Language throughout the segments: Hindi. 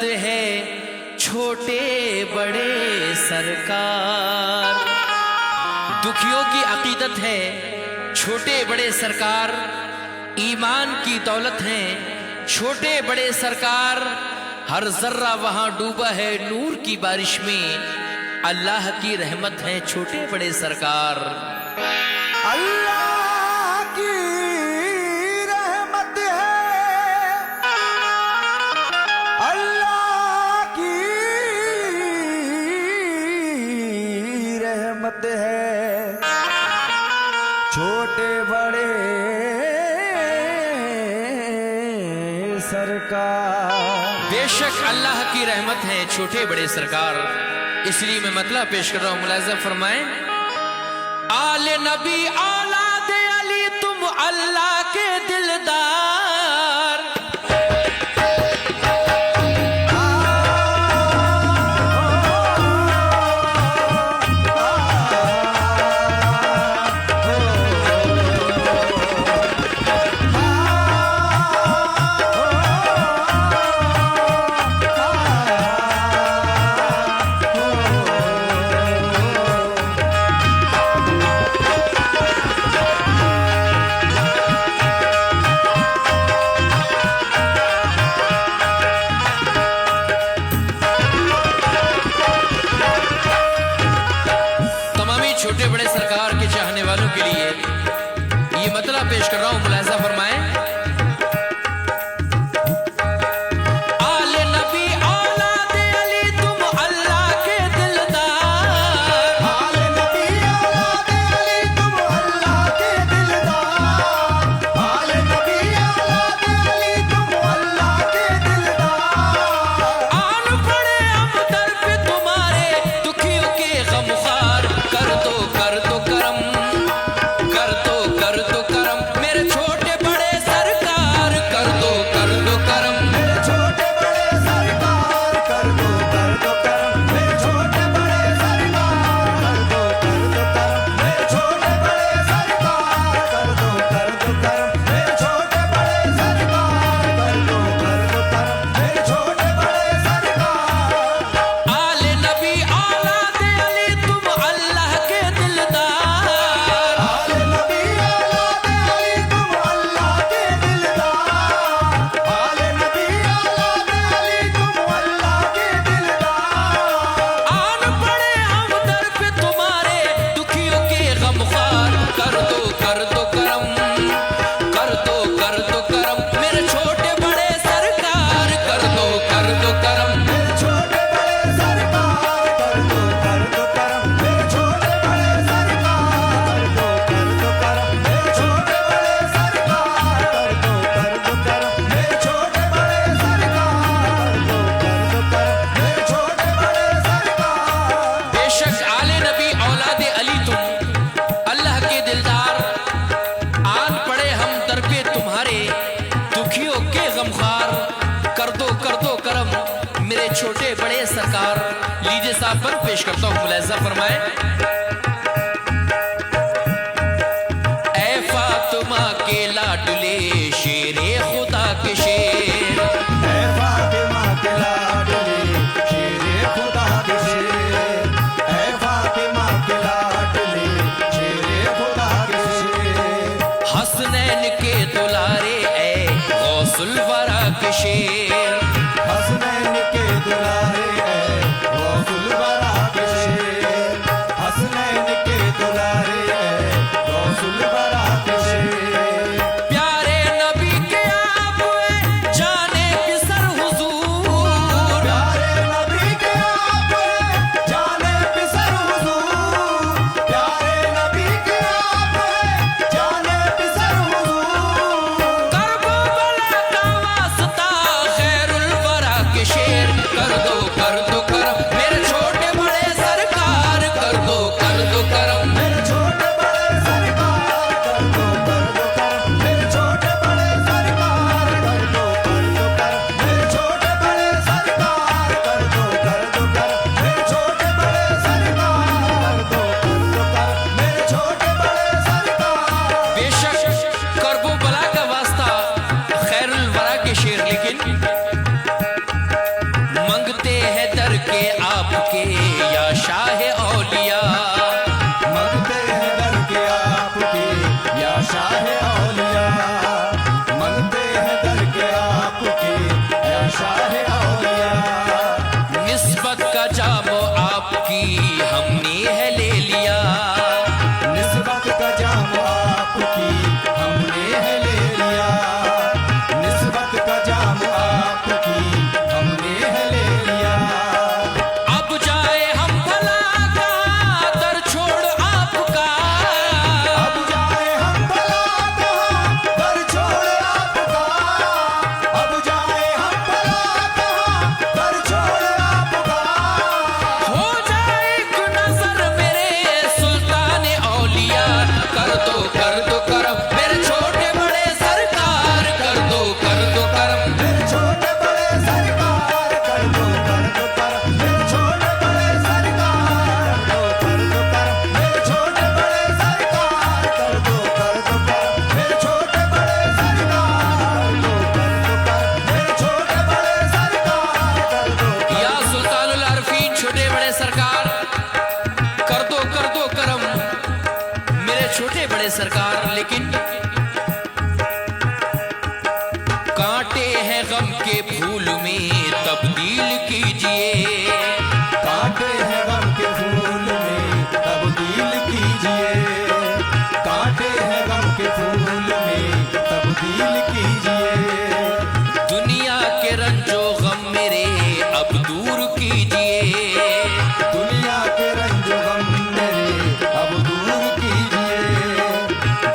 है छोटे बड़े सरकार। दुखियों की अकीदत है छोटे बड़े सरकार। ईमान की दौलत है छोटे बड़े सरकार। हर जर्रा वहां डूबा है नूर की बारिश में। अल्लाह की रहमत है छोटे बड़े सरकार। अल्लाह की रहमत है, अल्लाह की रहमत है छोटे बड़े सरकार। बेशक अल्लाह की रहमत है छोटे बड़े सरकार। इसलिए मैं मतलब पेश कर रहा हूं, मुलाज़ा फरमाएं। आले नबी औलाद अली तुम अल्लाह के दिलदार। छोटे बड़े सरकार के चाहने वालों के लिए ये मतलब पेश कर रहा हूं, मुलाज़ा फरमाएं। आले नबी औलाद अली तुम अल्लाह के दिलदार। आले नबी औलाद अली तुम अल्लाह के दिलदार। आले नबी औलाद अली तुम अल्लाह के दिलदार। आन पड़े हम दर पे तुम्हारे दुखियों के गमख्वार। कर दो करम, कर दो करम मेरे छोटे बड़े सरकार। कर दो करम मेरे छोटे बड़े सरकार। कर दो करम मेरे छोटे बड़े सरकार। कर दो करम मेरे छोटे बड़े सरकार। कर दो करम मेरे छोटे बड़े सरकार। कर दो करम मेरे छोटे बड़े सरकार। आले नबी औलाद अली तुम अल्लाह के दिलदार। आले नबी औलाद अली तुम अल्लाह के दिलदार। आले नबी औलाद अली तुम अल्लाह के दिलदार। आन पड़े हम दर पे तुम्हारे दुखियों के गमख्वार। कर दो करम, कर दो करम मेरे छोटे बड़े सरकार। कर दो करम मेरे छोटे बड़े सरकार। कर दो करम मेरे छोटे बड़े सरकार। कर दो करम मेरे छोटे बड़े सरकार। कर दो करम मेरे छोटे बड़े सरकार। कर दो करम मेरे छोटे बड़े सरकार। बेशक आले नबी औलाद अली तुम अल्लाह के दिलदार। आन पड़े हम दर पे तुम्हारे दुखियों के गमख्वार। कर दो करम मेरे छोटे बड़े सरकार। लीजिए साहब पर पेश करता हूं, मुलाज़ा फरमाए। ऐ फातिमा के लाडले शेरे खुदा के शेर। ऐ फातिमा के लाडले शेरे खुदा के शेर। ऐ फातिमा के लाडले शेरे खुदा के शेर। हसनैन के दुलारे ऐ गौसुल वरा के शेर। हसनैन के दुलारे ऐ गौसुल वरा के शेर। हसनैन के दुलारे ऐ गौसुल वरा के शेर। प्यारे नबी के आप हुए जाने पिसर हुजूर। प्यारे नबी के आप हैं जाने पिसर हुजूर। प्यारे नबी के आप हैं जाने पिसर हुजूर। करबला का वास्ता है सरकार, लेकिन कांटे हैं गम के फूल में तब्दील कीजिए, कांटे हैं गम के फूल में तब्दील कीजिए, कांटे हैं गम के फूल में तब्दील कीजिए। दुनिया के रंजो गम मेरे अब दूर कीजिए, दुनिया के रंज गम मेरे अब दूर कीजिए,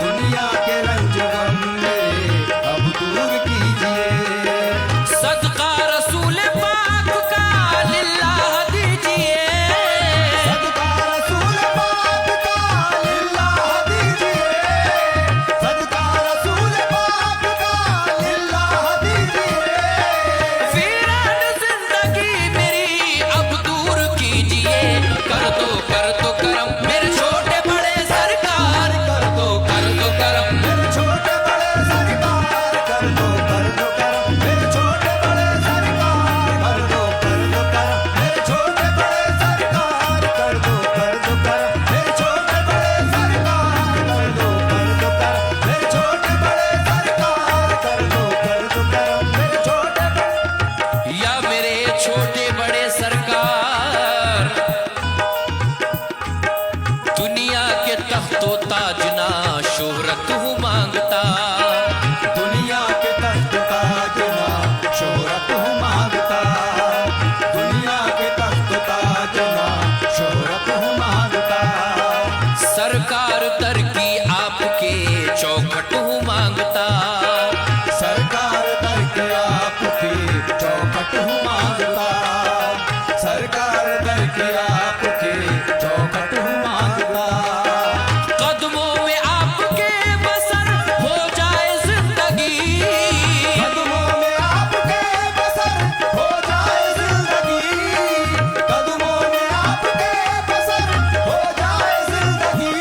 दुनिया के रंज गम मेरे अब दूर कीजिए। सदका रसूल पाक का लिल्लाह दीजिए, सदका रसूल पाक का लिल्लाह दीजिए, सदका रसूल पाक का लिल्लाह दीजिए। वीरान जिंदगी मेरी अब दूर कीजिए, कर दो करम मेरे छोटे बड़े सरकार, कर दो करम मेरे छोटे बड़े सरकार कर दो करम, मेरे छोटे बड़े सरकार कर दो करम, मेरे छोटे बड़े सरकार कर दो करम, मेरे छोटे बड़े सरकार कर दो करम, मेरे छोटे बड़े सरकार कर दो करम, मेरे छोटे बड़े या मेरे छोटे बड़े सरकार, दुनिया के तख्तो ताजना शोहरत हूँ मांगता, दुनिया के तख्त ताज ना शोहरत हूँ मांगता, दुनिया के तख्त ताज ना शोहरत हूँ मांगता। सरकार दर की आपके चौखट हूँ मांगता, सरकार दर के आपकी चौखट हूँ मांगता, सरकार दर के आपकी चौखट हूँ मांगता। कदमों में आपके बसर हो जाए जिंदगी, कदमों में आपके बसर हो जाए जिंदगी, कदमों में आपके बसर हो जाए जिंदगी।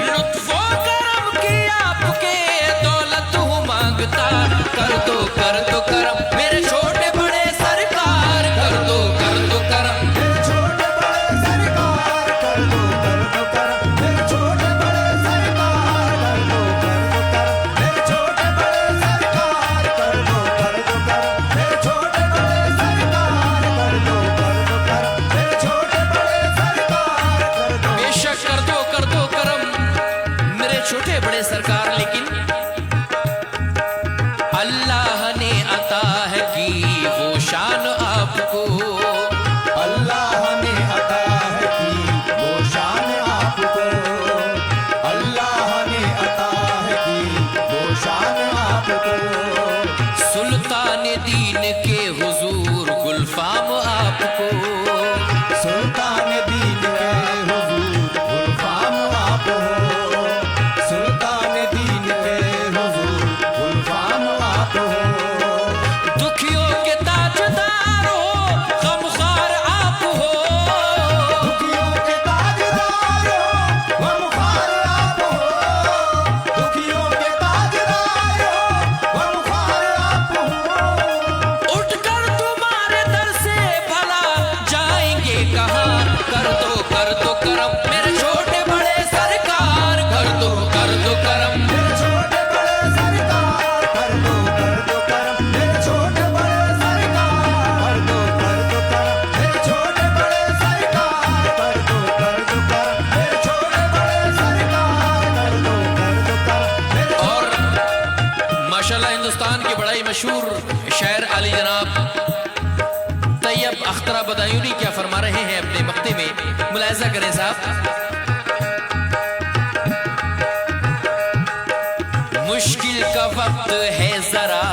लुत्फो करम की आपके दौलत हूँ मांगता, कर दो करम मेरे छोटे बड़े सरकार, कर दो करम मेरे छोटे बड़े सरकार कर दो करम, मेरे छोटे बड़े सरकार कर दो करम, मेरे छोटे बड़े सरकार कर दो करम, मेरे छोटे बड़े सरकार कर दो करम, मेरे छोटे बड़े सरकार कर दो। बेशक कर दो करम मेरे छोटे बड़े सरकार, लेकिन अल्लाह ने अता है की वो शान आपको, अल्लाह ने अता है की वो शान आपको, अल्लाह ने अता है की वो शान आपको। सुल्तान दीन के हुजूर गुलफाम आपको, सुल्तान दीन के हुजूर गुलफाम आप हो, सुल्तान दीन के हुजूर गुलफाम आप हो। दुखियों के ताजदार हो गमखार आप हो, दुखियों के ताजदार हो गमखार आप हो, दुखियों के ताजदार हो गमखार आप हो। उठकर तुम्हारे दर से भला जाएंगे कहाँ, कर दो करम मेरे छोटे बड़े सरकार, कर दो करम मेरे छोटे बड़े सरकार कर दो करम, मेरे छोटे बड़े सरकार कर दो करम, मेरे छोटे बड़े सरकार कर दो करम, मेरे छोटे बड़े सरकार कर दो करम, मेरे और माशाल्लाह हिंदुस्तान के बड़ा ही मशहूर शायर अली जनाब तैयब अख्तरा बदायूनी क्या फरमा रहे हैं अपने मक्ते में, मुलाहिजा करें साहब। मुश्किल का वक्त है जरा